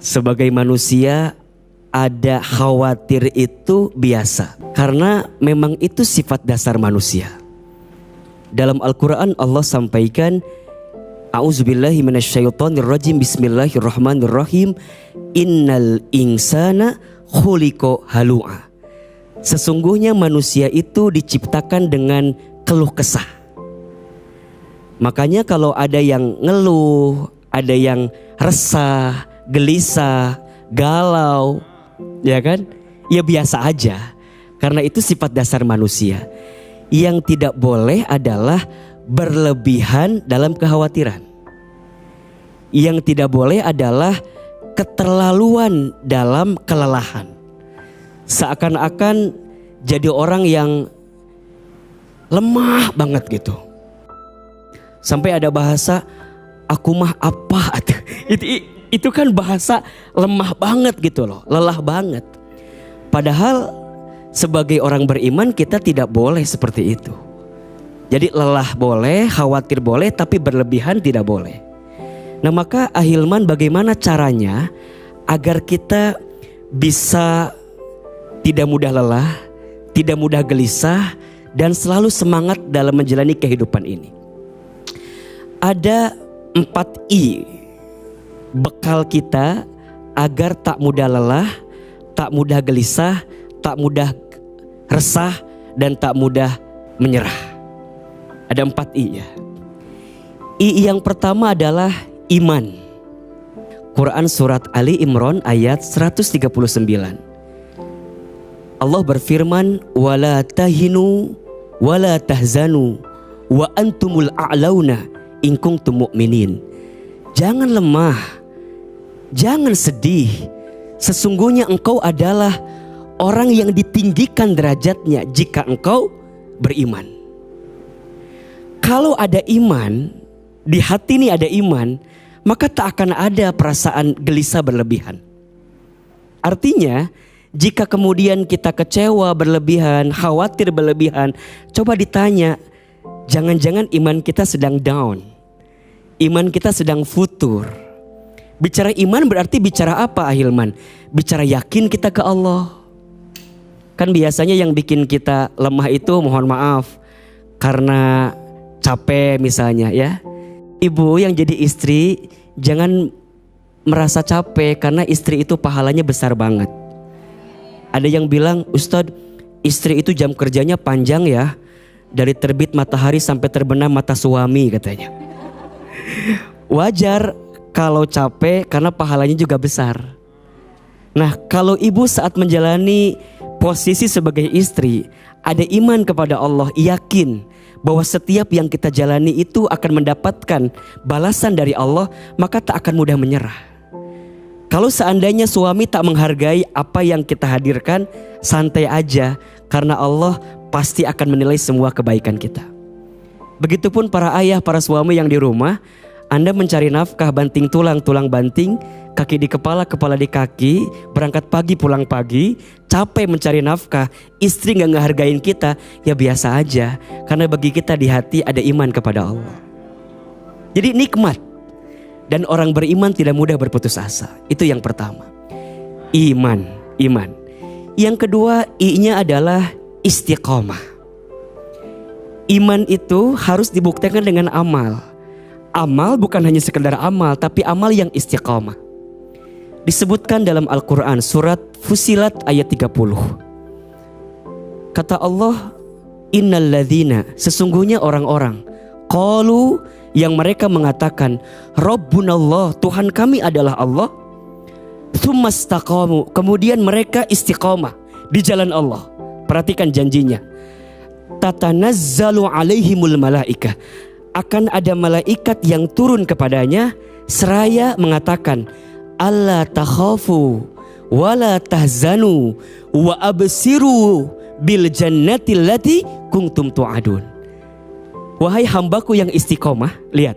Sebagai manusia ada khawatir itu biasa, karena memang itu sifat dasar manusia. Dalam Al-Quran Allah sampaikan, A'udzubillahi minasyaitonirrajim, Bismillahirrahmanirrahim, Innal insana khuliqa halu'a. Sesungguhnya manusia itu diciptakan dengan keluh kesah. Makanya kalau ada yang ngeluh, ada yang resah, gelisah, galau, ya kan? Ya biasa aja. Karena itu sifat dasar manusia. Yang tidak boleh adalah berlebihan dalam kekhawatiran. Yang tidak boleh adalah keterlaluan dalam kelelahan. Seakan-akan jadi orang yang lemah banget gitu. Sampai ada bahasa, aku mah apa? Itu kan bahasa lemah banget gitu loh, lelah banget. Padahal sebagai orang beriman kita tidak boleh seperti itu. Jadi lelah boleh, khawatir boleh, tapi berlebihan tidak boleh. Nah maka Ahilman, bagaimana caranya agar kita bisa tidak mudah lelah, tidak mudah gelisah, dan selalu semangat dalam menjalani kehidupan ini? Ada 4 I bekal kita agar tak mudah lelah, tak mudah gelisah, tak mudah resah, dan tak mudah menyerah. Ada 4 I ya. I yang pertama adalah iman. Quran surat Ali Imran ayat 139. Allah berfirman, wala tahinu wala tahzanu wa antumul a'launa in kuntum mu'minin. Jangan lemah, jangan sedih. Sesungguhnya engkau adalah orang yang ditinggikan derajatnya jika engkau beriman. Kalau ada iman, di hati ini ada iman, maka tak akan ada perasaan gelisah berlebihan. Artinya, jika kemudian kita kecewa berlebihan, khawatir berlebihan, coba ditanya, jangan-jangan iman kita sedang down, iman kita sedang futur. Bicara iman berarti bicara apa Ahilman? Bicara yakin kita ke Allah. Kan biasanya yang bikin kita lemah itu, mohon maaf, karena capek misalnya ya. Ibu yang jadi istri jangan merasa capek karena istri itu pahalanya besar banget. Ada yang bilang, Ustadz, istri itu jam kerjanya panjang ya, dari terbit matahari sampai terbenam mata suami katanya. Wajar kalau capek karena pahalanya juga besar. Nah kalau ibu saat menjalani posisi sebagai istri, ada iman kepada Allah, yakin bahwa setiap yang kita jalani itu akan mendapatkan balasan dari Allah, maka tak akan mudah menyerah. Kalau seandainya suami tak menghargai apa yang kita hadirkan, santai aja, karena Allah pasti akan menilai semua kebaikan kita. Begitupun para ayah, para suami yang di rumah, Anda mencari nafkah banting tulang, tulang banting, kaki di kepala, kepala di kaki, berangkat pagi, pulang pagi, capek mencari nafkah, istri gak ngehargain kita, ya biasa aja. Karena bagi kita di hati ada iman kepada Allah. Jadi nikmat. Dan orang beriman tidak mudah berputus asa. Itu yang pertama. Iman. Yang kedua, I-nya adalah istiqomah. Iman itu harus dibuktikan dengan amal. Amal bukan hanya sekedar amal, tapi amal yang istiqomah. Disebutkan dalam Al-Quran surat Fusilat ayat 30. Kata Allah, innal ladzina, sesungguhnya orang-orang, qalu, yang mereka mengatakan, Rabbunallah, Tuhan kami adalah Allah. Tsumastaqamu, kemudian mereka istiqomah di jalan Allah. Perhatikan janjinya. Tatanazzalu alaihimul malaikah, akan ada malaikat yang turun kepadanya seraya mengatakan, alla takhafu wala tahzanu wa absiru bil jannati allati kuntum tu'adun. Wahai hambaku yang istiqomah, lihat,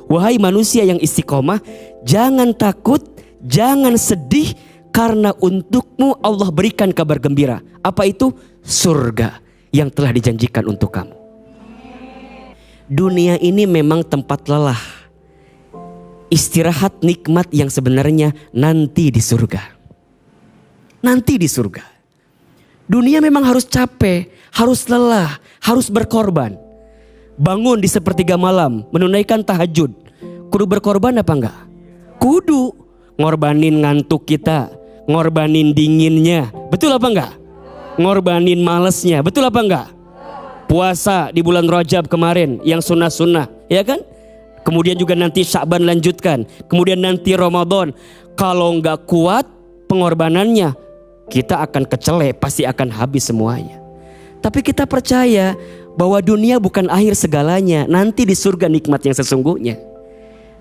wahai manusia yang istiqomah, jangan takut, jangan sedih, karena untukmu Allah berikan kabar gembira. Apa itu? Surga yang telah dijanjikan untuk kamu. Dunia ini memang tempat lelah, Istirahat nikmat yang sebenarnya nanti di surga. Nanti di surga. Dunia memang harus capek, harus lelah, harus berkorban. Bangun di sepertiga malam, menunaikan tahajud. Kudu berkorban apa enggak? Kudu. Ngorbanin ngantuk kita, ngorbanin dinginnya. Betul apa enggak? Ngorbanin malesnya. Betul apa enggak? Puasa di bulan Rajab kemarin yang sunnah-sunnah, ya kan? Kemudian juga nanti Sya'ban lanjutkan. Kemudian nanti Ramadan. Kalau enggak kuat pengorbanannya, kita akan kecele, pasti akan habis semuanya. Tapi kita percaya bahwa dunia bukan akhir segalanya. Nanti di surga nikmat yang sesungguhnya.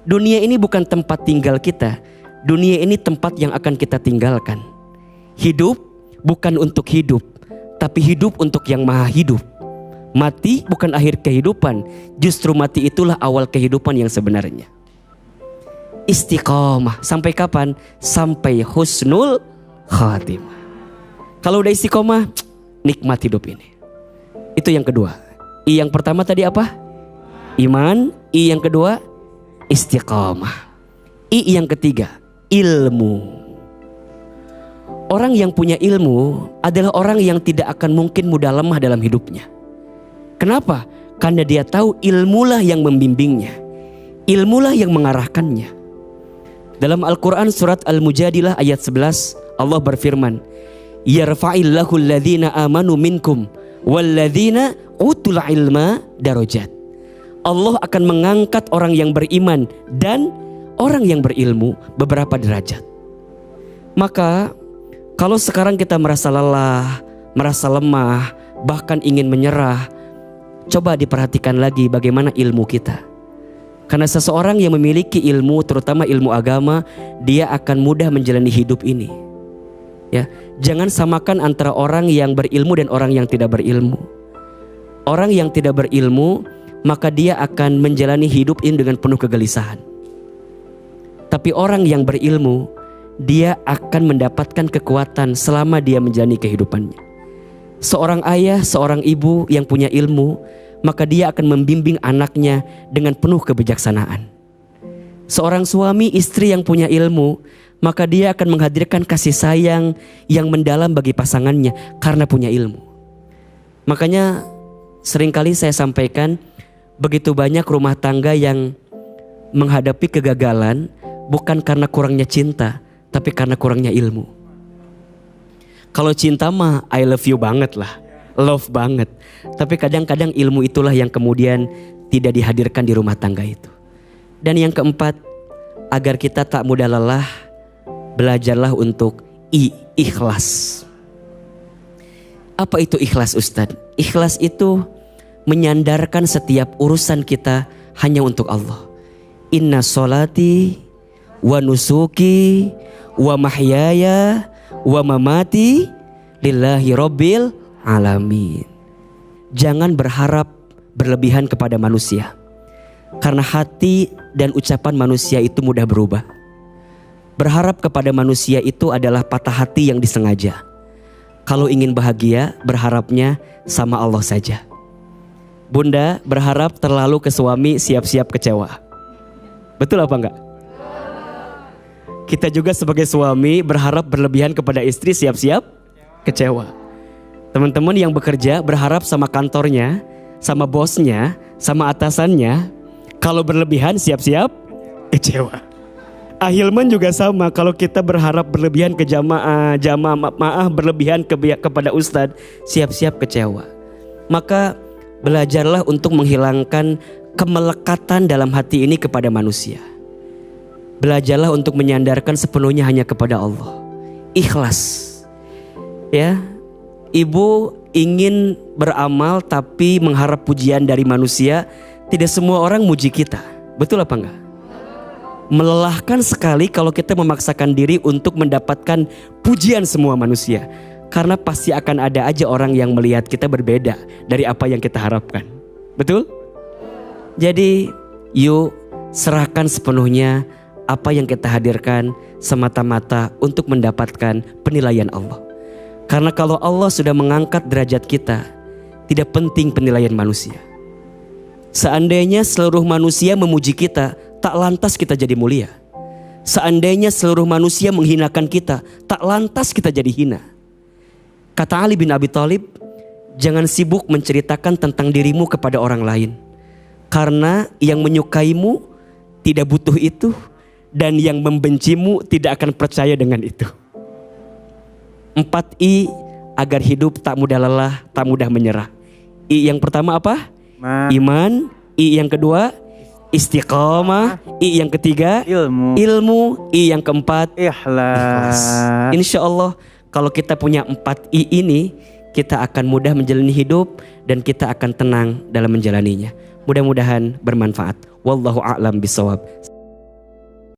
Dunia ini bukan tempat tinggal kita. Dunia ini tempat yang akan kita tinggalkan. Hidup bukan untuk hidup, tapi hidup untuk yang maha hidup. Mati bukan akhir kehidupan, justru mati itulah awal kehidupan yang sebenarnya. Istiqomah, sampai kapan? Sampai husnul khatimah. Kalau udah istiqomah, nikmat hidup ini. Itu yang kedua. I yang pertama tadi apa? Iman. I yang kedua, istiqomah. I yang ketiga, ilmu. Orang yang punya ilmu adalah orang yang tidak akan mungkin mudah lemah dalam hidupnya. Kenapa? Karena dia tahu ilmulah yang membimbingnya. Ilmulah yang mengarahkannya. Dalam Al-Quran surat Al-Mujadilah ayat 11, Allah berfirman, Yarfa'illahu alladhina amanu minkum walladhina utul ilma darajat. Allah akan mengangkat orang yang beriman dan orang yang berilmu beberapa derajat. Maka kalau sekarang kita merasa lelah, merasa lemah, bahkan ingin menyerah, coba diperhatikan lagi bagaimana ilmu kita. Karena seseorang yang memiliki ilmu, terutama ilmu agama, dia akan mudah menjalani hidup ini. Ya, jangan samakan antara orang yang berilmu dan orang yang tidak berilmu. Orang yang tidak berilmu, maka dia akan menjalani hidup ini dengan penuh kegelisahan. Tapi orang yang berilmu, dia akan mendapatkan kekuatan selama dia menjalani kehidupannya. Seorang ayah, seorang ibu yang punya ilmu, maka dia akan membimbing anaknya dengan penuh kebijaksanaan. Seorang suami, istri yang punya ilmu, maka dia akan menghadirkan kasih sayang yang mendalam bagi pasangannya karena punya ilmu. Makanya seringkali saya sampaikan, begitu banyak rumah tangga yang menghadapi kegagalan bukan karena kurangnya cinta, tapi karena kurangnya ilmu. Kalau cinta mah I love you banget lah, love banget. Tapi kadang-kadang ilmu itulah yang kemudian tidak dihadirkan di rumah tangga itu. Dan yang keempat, agar kita tak mudah lelah, belajarlah untuk ikhlas. Apa itu ikhlas, Ustadz? Ikhlas itu menyandarkan setiap urusan kita hanya untuk Allah. Inna sholati wa nusuki wa mahyaya wa mamati lillahi rabbil alamin. Jangan berharap berlebihan kepada manusia, karena hati dan ucapan manusia itu mudah berubah. Berharap kepada manusia itu adalah patah hati yang disengaja. Kalau ingin bahagia, berharapnya sama Allah saja. Bunda berharap terlalu ke suami, siap-siap kecewa. Betul apa enggak? Kita juga sebagai suami berharap berlebihan kepada istri, siap-siap kecewa. Teman-teman yang bekerja berharap sama kantornya, sama bosnya, sama atasannya, kalau berlebihan siap-siap kecewa. Ahilman juga sama, kalau kita berharap berlebihan ke jamaah berlebihan kepada ustadz, siap-siap kecewa. Maka belajarlah untuk menghilangkan kemelekatan dalam hati ini kepada manusia. Belajarlah untuk menyandarkan sepenuhnya hanya kepada Allah. Ikhlas. Ya, ibu ingin beramal tapi mengharap pujian dari manusia. Tidak semua orang muji kita. Betul apa enggak? Melelahkan sekali kalau kita memaksakan diri untuk mendapatkan pujian semua manusia. Karena pasti akan ada aja orang yang melihat kita berbeda dari apa yang kita harapkan. Betul? Jadi yuk serahkan sepenuhnya apa yang kita hadirkan semata-mata untuk mendapatkan penilaian Allah. Karena kalau Allah sudah mengangkat derajat kita, tidak penting penilaian manusia. Seandainya seluruh manusia memuji kita, tak lantas kita jadi mulia. Seandainya seluruh manusia menghinakan kita, tak lantas kita jadi hina. Kata Ali bin Abi Thalib, jangan sibuk menceritakan tentang dirimu kepada orang lain. Karena yang menyukaimu tidak butuh itu, dan yang membencimu tidak akan percaya dengan itu. 4 I agar hidup tak mudah lelah, tak mudah menyerah. I yang pertama apa? Iman. I yang kedua istiqomah. I yang ketiga ilmu. I yang keempat ikhlas. Insya Allah kalau kita punya 4 I ini, kita akan mudah menjalani hidup dan kita akan tenang dalam menjalaninya. Mudah-mudahan bermanfaat. Wallahu a'lam bishawab.